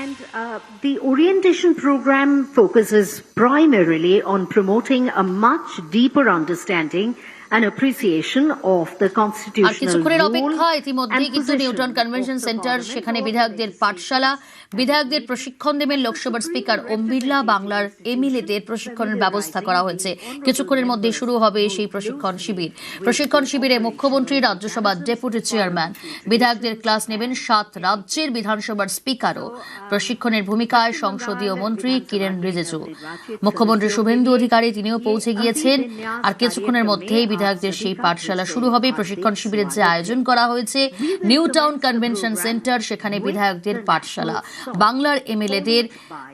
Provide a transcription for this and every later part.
And the orientation program focuses primarily on promoting a much deeper understanding and appreciation of the constitutional role ইতিমধ্যেই কিন্তু New Town convention centre সেখানে বিধায়কদের পাঠশালা, বিধায়কদের প্রশিক্ষণ দেবেন লোকসভার স্পিকার ওম বিড়লা। বাংলার এমএলএদের প্রশিক্ষণের ব্যবস্থা করা হয়েছে। কিছুক্ষণের মধ্যে শুরু হবে সেই প্রশিক্ষণ শিবিরে মুখ্যমন্ত্রী, রাজ্যসভার ডেপুটি চেয়ারম্যান, বিধায়কদের ক্লাস নেবেন 7 রাজ্যের বিধানসভার স্পিকারও। প্রশিক্ষণের ভূমিকায় সংসদীয় মন্ত্রী কিরেন রিজিজু, মুখ্যমন্ত্রী শুভেন্দু অধিকারী তিনিও পৌঁছে গিয়েছেন। আর কিছুক্ষণের মধ্যেই বিধায়কদের সেই পাঠশালা শুরু হবে। প্রশিক্ষণ শিবিরের যে আয়োজন করা হয়েছে নিউ টাউন কনভেনশন সেন্টার, সেখানে বিধায়কদের পাঠশালা, বাংলার এমএলএদের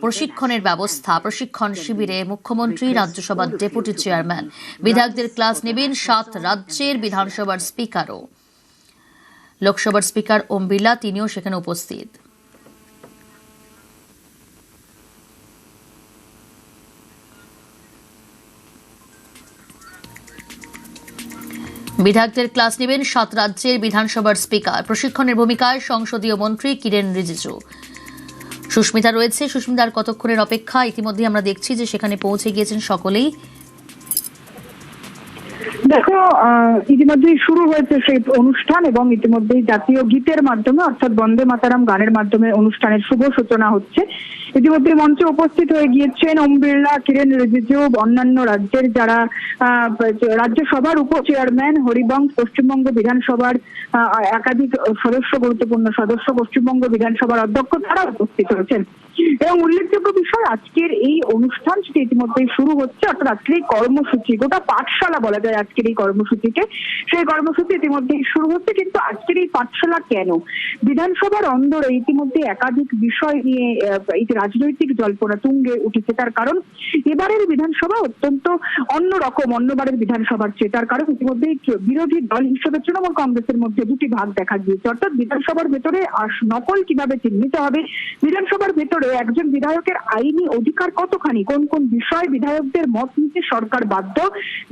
প্রশিক্ষণের ব্যবস্থা। প্রশিক্ষণ শিবিরে মুখ্যমন্ত্রী, রাজ্যসভার ডেপুটি চেয়ারম্যান, বিধায়কদের ক্লাস নেবেন 7 রাজ্যের বিধানসভার স্পিকারও। লোকসভার স্পিকার ওম বিড়লা তিনিও সেখানে উপস্থিত। বিধায়কদের ক্লাস নেবেন 7 রাজ্যের বিধানসভার স্পিকার। প্রশিক্ষণের ভূমিকায় সংসদীয় মন্ত্রী কিরেন রিজিজু। সুস্মিতা রয়েছে। সুস্মিতার কতক্ষণের অপেক্ষা? ইতিমধ্যে আমরা দেখছি যে সেখানে পৌঁছে গিয়েছেন সকলেই। দেখো, ইতিমধ্যেই শুরু হয়েছে সেই অনুষ্ঠান এবং ইতিমধ্যেই জাতীয় গীতের মাধ্যমে অর্থাৎ বন্দে মাতারাম গানের মাধ্যমে অনুষ্ঠানের শুভ সূচনা হচ্ছে। ইতিমধ্যে মঞ্চে উপস্থিত হয়ে গিয়েছেন ওম বিড়লা, কিরেন রিজিজু, অন্যান্য রাজ্যের যারা রাজ্যসভার উপ চেয়ারম্যান, হরিবংশ, পশ্চিমবঙ্গ বিধানসভার একাধিক গুরুত্বপূর্ণ সদস্য, পশ্চিমবঙ্গ বিধানসভার অধ্যক্ষ, তারা উপস্থিত হয়েছেন। এবং উল্লেখযোগ্য বিষয়, আজকের এই অনুষ্ঠান সেটি ইতিমধ্যেই শুরু হচ্ছে। অর্থাৎ আজকের এই কর্মসূচি, গোটা পাঠশালা বলা যায় আজকের এই কর্মসূচিকে, সেই কর্মসূচি ইতিমধ্যেই শুরু হচ্ছে। কিন্তু আজকের এই পাঠশালা কেন? বিধানসভার অন্দরে ইতিমধ্যে একাধিক বিষয় নিয়ে এই রাজনৈতিক জল্পনা তুঙ্গে উঠেছে। তার কারণ এবারের বিধানসভা অত্যন্ত অন্যরকম, অন্যবারের বিধানসভার চেয়ে। তার কারণ ইতিমধ্যেই বিরোধী দল হিসেবে তৃণমূল কংগ্রেসের মধ্যে দুটি ভাগ দেখা গিয়েছে। অর্থাৎ বিধানসভার ভেতরে নকল কিভাবে চিহ্নিত হবে, বিধানসভার ভেতরে একজন বিধায়কের আইনি অধিকার কতখানি, কোন কোন বিষয় বিধায়কদের মত নিতে সরকার বাধ্য,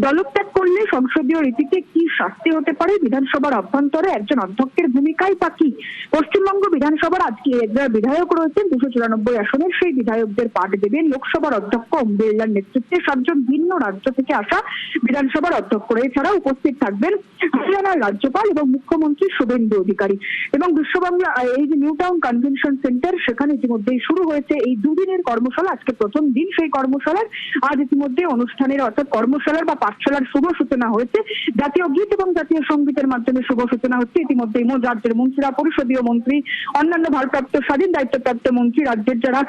দলত্যাগ করলে সংসদীয় রীতিতে কি শাস্তি হতে পারে, বিধানসভার অভ্যন্তরে একজন অধ্যক্ষের ভূমিকাই বা কি, পশ্চিমবঙ্গ বিধানসভার আজকে যারা বিধায়ক রয়েছেন 294 আসনের, সেই বিধায়কদের পাঠ দেবেন লোকসভার অধ্যক্ষ ওম বিড়লার নেতৃত্বে 7 জন ভিন্ন রাজ্য থেকে আসা বিধানসভার অধ্যক্ষরা। এছাড়া উপস্থিত থাকবেন হরিয়ানার রাজ্যপাল এবং মুখ্যমন্ত্রী শুভেন্দু অধিকারী। এবং বিশ্ববাংলা এই যে নিউ টাউন কনভেনশন সেন্টার, সেখানে ইতিমধ্যেই শুরু হয়েছে এই দুদিনের কর্মশালা। আজকে প্রথম দিন সেই কর্মশালার। আজ ইতিমধ্যে অনুষ্ঠানের অর্থাৎ কর্মশালার বা পাঠশালার শুভ সূচনা হয়েছে। জাতীয় গীত এবং জাতীয় সঙ্গীতের মাধ্যমে শুভ সূচনা হচ্ছে। ইতিমধ্যেই রাজ্যের মন্ত্রীরা, পরিষদীয় মন্ত্রী, অন্যান্য ভারপ্রাপ্ত স্বাধীন দায়িত্বপ্রাপ্ত মন্ত্রী, রাজ্যের যারা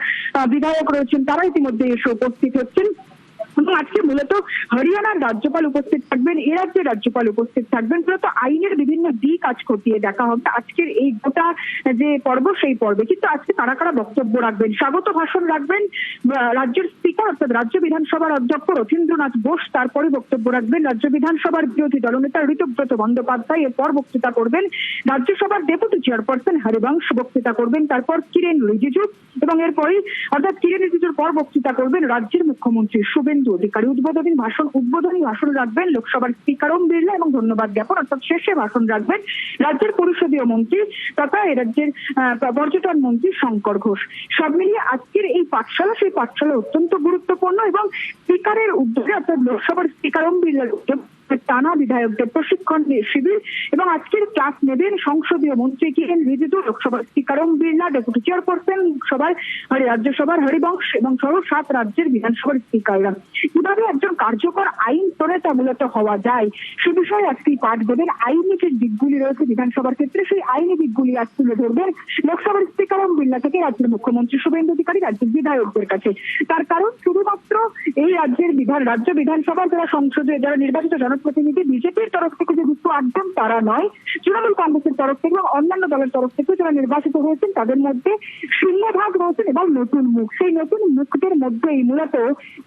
বিধায়ক রয়েছেন তারা ইতিমধ্যে এসে উপস্থিত হচ্ছেন। আজকে মূলত হরিয়ানার রাজ্যপাল উপস্থিত থাকবেন, এ রাজ্যের রাজ্যপাল উপস্থিত থাকবেন। মূলত আইনের বিভিন্ন দিক আজ খতিয়ে দেখা হবে আজকের এই গোটা যে পর্ব, সেই পর্বে। কিন্তু আজকে কারা কারা বক্তব্য রাখবেন, স্বাগত ভাষণ রাখবেন রাজ্যের স্পিকার অর্থাৎ রাজ্য বিধানসভার অধ্যক্ষ রথীন্দ্রনাথ বোস। তারপরে বক্তব্য রাখবেন রাজ্য বিধানসভার বিরোধী দলনেতা ঋতব্রত বন্দ্যোপাধ্যায়। এরপর বক্তৃতা করবেন রাজ্যসভার ডেপুটি চেয়ারপারসন হরিবংশ, বক্তৃতা করবেন তারপর কিরেন রিজিজু, এবং এরপরই অর্থাৎ কিরেন রিজিজুর পর বক্তৃতা করবেন রাজ্যের মুখ্যমন্ত্রী শুভেন্দু অধিকারী। উদ্বোধনী ভাষণ রাখবেন লোকসভার স্পিকার ওম বিড়লা এবং ধন্যবাদ জ্ঞাপন অর্থাৎ শেষে ভাষণ রাখবেন রাজ্যের পরিষদীয় মন্ত্রী তথা এ রাজ্যের পর্যটন মন্ত্রী শঙ্কর ঘোষ। সব মিলিয়ে আজকের এই পাঠশালা, সেই পাঠশালা অত্যন্ত গুরুত্বপূর্ণ এবং স্পিকারের উদ্যোগে অর্থাৎ লোকসভার স্পিকার ওম বিড়লার উদ্যোগে টানা বিধায়কদের প্রশিক্ষণ শিবির এবং আজকের ক্লাস নেবেন সংসদীয় মন্ত্রী কিরেন রিজিজু, লোকসভার speaker Om Birla, deputy chairperson রাজ্যসভার হরিবংশ এবং সহ 7 রাজ্যের বিধানসভার স্পিকাররা। কিভাবে একজন কার্যকর আইন প্রণেতা মূলত হওয়া যায় সে বিষয়ে আজকে পাঠ দেবেন। আইনি যে দিকগুলি রয়েছে বিধানসভার ক্ষেত্রে, সেই আইনি দিকগুলি আজ তুলে ধরবেন লোকসভার স্পিকার ওম বিড়লা থেকে রাজ্যের মুখ্যমন্ত্রী শুভেন্দু অধিকারী রাজ্যের বিধায়কদের কাছে। তার কারণ শুধুমাত্র এই রাজ্যের রাজ্য বিধানসভার যারা সংসদে যারা নির্বাচিত জনপ্রতিনিধি বিজেপির তরফ থেকে যে যুক্ত একদম তারা নয়, তৃণমূল কংগ্রেসের তরফ থেকে এবং অন্যান্য দলের তরফ থেকে যারা নির্বাচিত হয়েছেন তাদের মধ্যে সিংহভাগ রয়েছেন এবং নতুন মুখ। সেই নতুন মুখদের মধ্যেই মূলত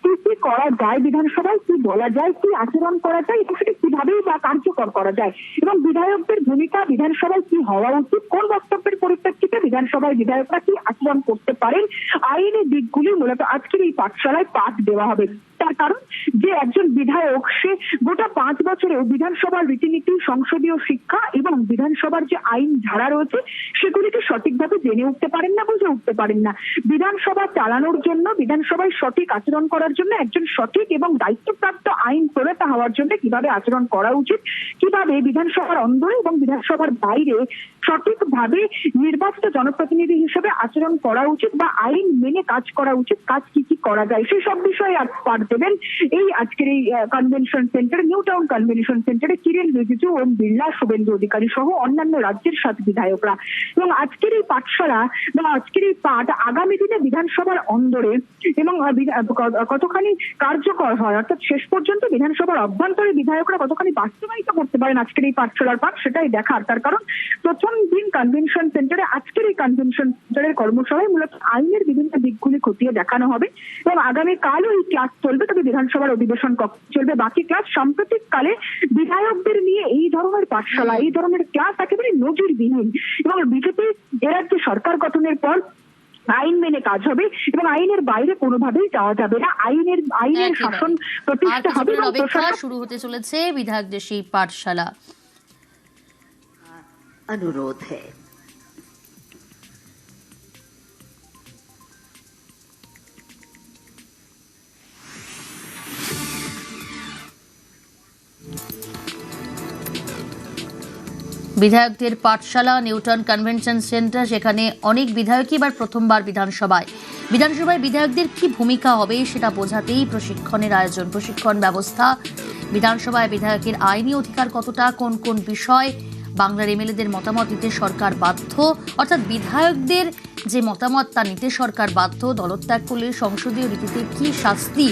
কি কি করা যায় বিধানসভায়, কি বলা যায়, কি আচরণ করা যায় এবং সেটা কিভাবেই বা কার্যকর করা যায় এবং বিধায়কদের ভূমিকা বিধানসভায় কি হওয়া উচিত, কোন বক্তব্যের পরিপ্রেক্ষিতে বিধানসভায় বিধায়করা কি আচরণ করতে পারেন, আইনি দিকগুলি মূলত আজকের এই পাঠশালায় পাঠ দেওয়া হবে। তার কারণ যে একজন বিধায়ক সে গোটা 5 বছরেও বিধানসভার রীতিনীতি, সংসদীয় শিক্ষা এবং বিধানসভার যে আইন ধারা রয়েছে সেগুলিকে সঠিকভাবে জেনে উঠতে পারেন না, বুঝে উঠতে পারেন না। বিধানসভা চালানোর জন্য, বিধানসভায় সঠিক আচরণ করার জন্য একজন সঠিক এবং দায়িত্বপ্রাপ্ত আইন প্রণেতা হওয়ার জন্য কিভাবে আচরণ করা উচিত, কিভাবে বিধানসভার অন্দরে এবং বিধানসভার বাইরে সঠিকভাবে নির্বাচিত জনপ্রতিনিধি হিসেবে আচরণ করা উচিত বা আইন মেনে কাজ করা উচিত, কাজ কি কি করা যায় সেই সব বিষয়ে আজ পাঠ দেবেন এই আজকের এই কনভেনশন সেন্টারে, নিউ টাউন কনভেনশন সেন্টারে কিরেন রিজিজু, ওম বিড়লা, শুভেন্দু অধিকারী সহ অন্যান্য রাজ্যের 7 বিধায়করা। এবং আজকের এই পাঠশালা বা আজকের এই পাঠ আগামী দিনে বিধানসভার অন্দরে এবং কতখানি কার্যকর হয়, অর্থাৎ শেষ পর্যন্ত বিধানসভার অভ্যন্তরে বিধায়করা কতখানি বাস্তবায়িত করতে পারেন আজকের এই পাঠশালার পাঠ, সেটাই দেখার। তার কারণ প্রথম দিন কনভেনশন সেন্টারে, আজকের এই কনভেনশন সেন্টারের কর্মশালায় মূলত আইনের বিভিন্ন দিকগুলি খতিয়ে দেখানো হবে এবং আগামীকালও এই ক্লাস চলবে, তবে বিধানসভার অধিবেশন চলবে বাকি ক্লাস। সাম্প্রতিককালে বিধায়কদের নিয়ে এই ধরনের পাঠশালা, এই ধরনের ক্লাস একেবারে নজিরবিহীন এবং বিজেপি এর রাজ্যে সরকার গঠনের পর আইন মেনে কাজ হবে এবং আইনের বাইরে কোনোভাবেই যাওয়া যাবে না। আইনের শাসন প্রতিষ্ঠা হবে এবং শুরু হতে চলেছে বিধায়কদের সেই পাঠশালা। अनुरोध है। বিধায়কদের পাঠশালা, নিউটাউন কনভেনশন সেন্টার, সেখানে অনেক বিধায়কই এবার প্রথমবার বিধানসভায় বিধায়কদের কি ভূমিকা হবে সেটা বোঝাতেই প্রশিক্ষণের আয়োজন, প্রশিক্ষণ ব্যবস্থা। বিধানসভায় বিধায়কের আইনি অধিকার কতটা, কোন কোন বিষয় বাংলার এমএলএদের মতামত নিতে সরকার বাধ্য, অর্থাৎ বিধায়কদের যে মতামত তা নিতে সরকার বাধ্য। দলত্যাগ করলে সংসদীয় রীতিতে কি শাস্তি,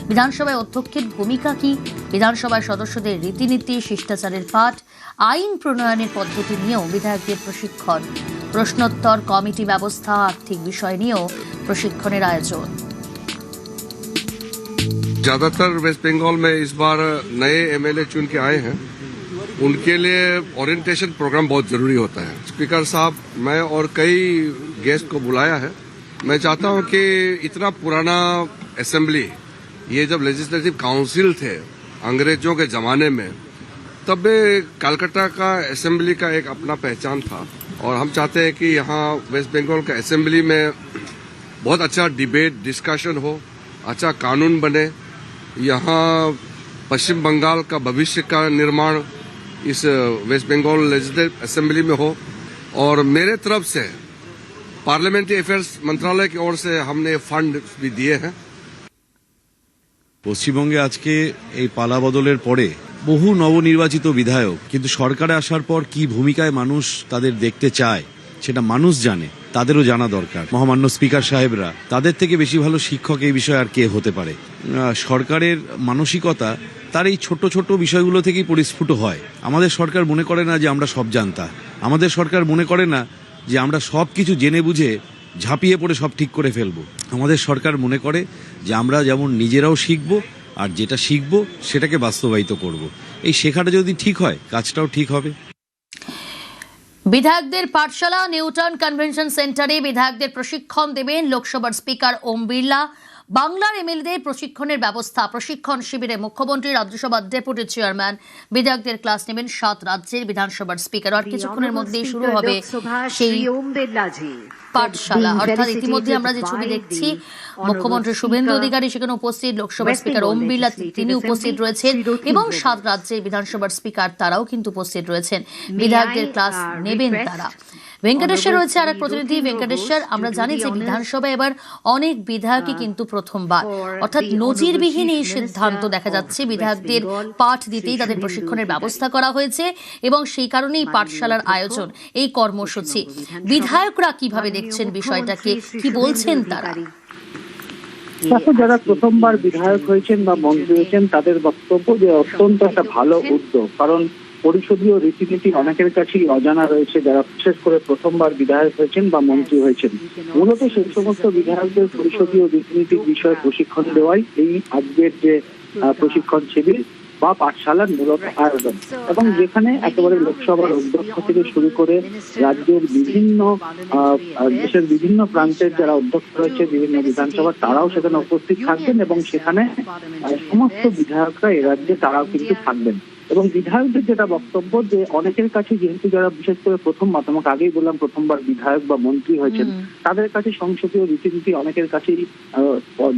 বিধানসভায় অধ্যক্ষের ভূমিকা কি, বিধানসভার সদস্যদের রীতিনীতি, শিষ্টাচারের পাঠ, আইন প্রণয়নের পদ্ধতি নিয়েও বিধায়কদের প্রশিক্ষণ, প্রশ্নোত্তর, কমিটি ব্যবস্থা, আর্থিক বিষয় নিয়েও প্রশিক্ষণের আয়োজন। ज्यादातर वेस्ट बंगाल में इस बार नए एमएलए चुन के आए हैं, उनके लिए ओरिएंटेशन प्रोग्राम बहुत जरूरी होता है। स्पीकर साहब, मैं और कई गेस्ट को बुलाया है। मैं चाहता हूं कि इतना पुराना असेंबली, ये जब लेजिस्लेटिव काउंसिल थे अंग्रेजों के जमाने में, तब कलकत्ता का असेंबली का एक अपना पहचान था और हम चाहते हैं कि यहाँ वेस्ट बंगाल का असेंबली में बहुत अच्छा डिबेट, डिस्कशन हो, अच्छा कानून बने, यहाँ पश्चिम बंगाल का भविष्य का निर्माण इस वेस्ट बंगाल लेजिस्लेटिव असेंबली में हो। और मेरे तरफ से पार्लियामेंट्री अफेयर्स मंत्रालय की ओर से हमने फंड भी दिए हैं। পশ্চিমবঙ্গে আজকে এই পালা বদলের পরে বহু নবনির্বাচিত বিধায়ক, কিন্তু সরকারে আসার পর কি ভূমিকায় মানুষ তাদের দেখতে চায় সেটা মানুষ জানে, তাদেরও জানা দরকার। মহামান্য স্পিকার সাহেবরা, তাদের থেকে বেশি ভালো শিক্ষক এই বিষয়ে আর কে হতে পারে। সরকারের মানসিকতা তার এই ছোট ছোট বিষয়গুলো থেকেই পরিস্ফুট হয়। আমাদের সরকার মনে করে না যে আমরা সব জানতা, আমাদের সরকার মনে করে না যে আমরা সব কিছু জেনে বুঝে ঝাঁপিয়ে পড়ে সব ঠিক করে ফেলবো। আমাদের সরকার মনে করে যে আমরা যেমন নিজেরাও শিখব আর যেটা শিখব সেটাকে বাস্তবায়িত করব। এই শেখাটা যদি ঠিক হয়, কাজটাও ঠিক হবে। বিধায়কদের পাঠশালা, নিউটাউন কনভেনশন সেন্টারে বিধায়কদের প্রশিক্ষণ দেবেন লোকসভার স্পিকার ওম বিড়লা। বাংলার এমএলএদের প্রশিক্ষণের ব্যবস্থা, প্রশিক্ষণ শিবিরে মুখ্যমন্ত্রী, রাজ্যসভার ডেপুটি চেয়ারম্যান বিধায়কদের ক্লাস নেবেন 7 রাজ্যের বিধানসভার স্পিকার। আর কিছুক্ষণের মধ্যেই শুরু হবে সেই পাঠশালা। অর্থাৎ ইতিমধ্যে আমরা যে ছবি দেখছি, মুখ্যমন্ত্রী শুভেন্দু অধিকারী সেখানে উপস্থিত, লোকসভার স্পিকার ওম বিড়লা তিনি উপস্থিত রয়েছেন এবং 7 রাজ্যের বিধানসভার স্পিকার তারাও কিন্তু উপস্থিত রয়েছেন। বিধায়কদের ক্লাস নেবেন তারা। ভেঙ্কটেশ্বর রয়েছে আর এক প্রতিনিধি। ভেঙ্কটেশ্বর, আমরা জানি যে বিধানসভায় এবার অনেক বিধায়কই কিন্তু প্রথমবার, অর্থাৎ নজিরবিহীন এই সিদ্ধান্ত দেখা যাচ্ছে। বিধায়কদের পাঠ দিতেই তাদের প্রশিক্ষণের ব্যবস্থা করা হয়েছে এবং সেই কারণেই পাঠশালার আয়োজন, এই কর্মসূচি। বিধায়করা কিভাবে দেখছেন বিষয়টাকে, কি বলছেন তারা? যারা প্রথমবার বিধায়ক হয়েছেন বা মন্ত্রী হয়েছেন তাদের বক্তব্য যে অত্যন্ত একটা ভালো উদ্যোগ, কারণ পরিষদীয় রীতিনীতি অনেকের কাছেই অজানা রয়েছে যারা বিশেষ করে প্রথমবার বিধায়ক হয়েছেন বা মন্ত্রী হয়েছেন। মূলত সেই সমস্ত বিধায়কদের পরিষদীয় রীতিনীতির বিষয়ে প্রশিক্ষণ দেওয়াই এই আজকের যে প্রশিক্ষণ শিবির। বা পাঠশালার মূলত আয়োজন, এবং যেখানে একেবারে লোকসভার অধ্যক্ষ থেকে শুরু করে রাজ্যের বিভিন্ন দেশের বিভিন্ন প্রান্তের যারা অধ্যক্ষ রয়েছে বিভিন্ন বিধানসভার, তারাও সেখানে উপস্থিত থাকবেন এবং সেখানে সমস্ত বিধায়করা এই রাজ্যে তারাও কিন্তু থাকবেন। এবং বিধায়কদের যেটা বক্তব্য, যে অনেকের কাছে যেহেতু যারা বিশেষ করে তোমাকে আগেই বললাম প্রথমবার বিধায়ক বা মন্ত্রী হয়েছেন, তাদের কাছে সংসদীয় রীতিনীতি অনেকের কাছেই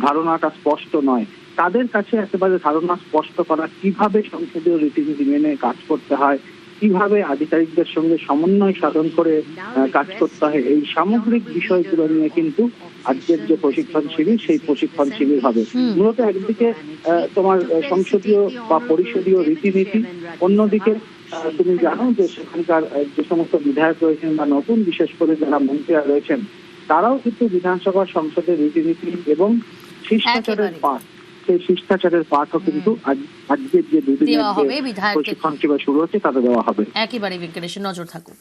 ধারণাটা স্পষ্ট নয়। তাদের কাছে একেবারে ধারণা স্পষ্ট করা, কিভাবে সংসদীয় রীতিনীতি মেনে কাজ করতে হয়, কিভাবে আধিকারিকদের সঙ্গে সমন্বয় সাধন করে কাজ করতে হয়, এই সামগ্রিক বিষয়গুলো নিয়ে কিন্তু আজকের যে প্রশিক্ষণ শিবির, সেই প্রশিক্ষণ শিবির হবে। মূলত একদিকে তোমার সংসদীয় বা পরিষদীয় রীতিনীতি, অন্যদিকে তুমি জানো যে সেখানকার যে সমস্ত বিধায়ক রয়েছেন বা নতুন বিশেষ করে যারা মন্ত্রীরা রয়েছেন, তারাও কিন্তু বিধানসভা সংসদের রীতিনীতি এবং শিষ্টাচারের পাঠ, সেই শিষ্টাচারের পাঠও কিন্তু আজকের যে দুদিনের প্রশিক্ষণ শিবির শুরু হচ্ছে তাতে দেওয়া হবে। একেবারে বিজ্ঞানের নজর থাকুক।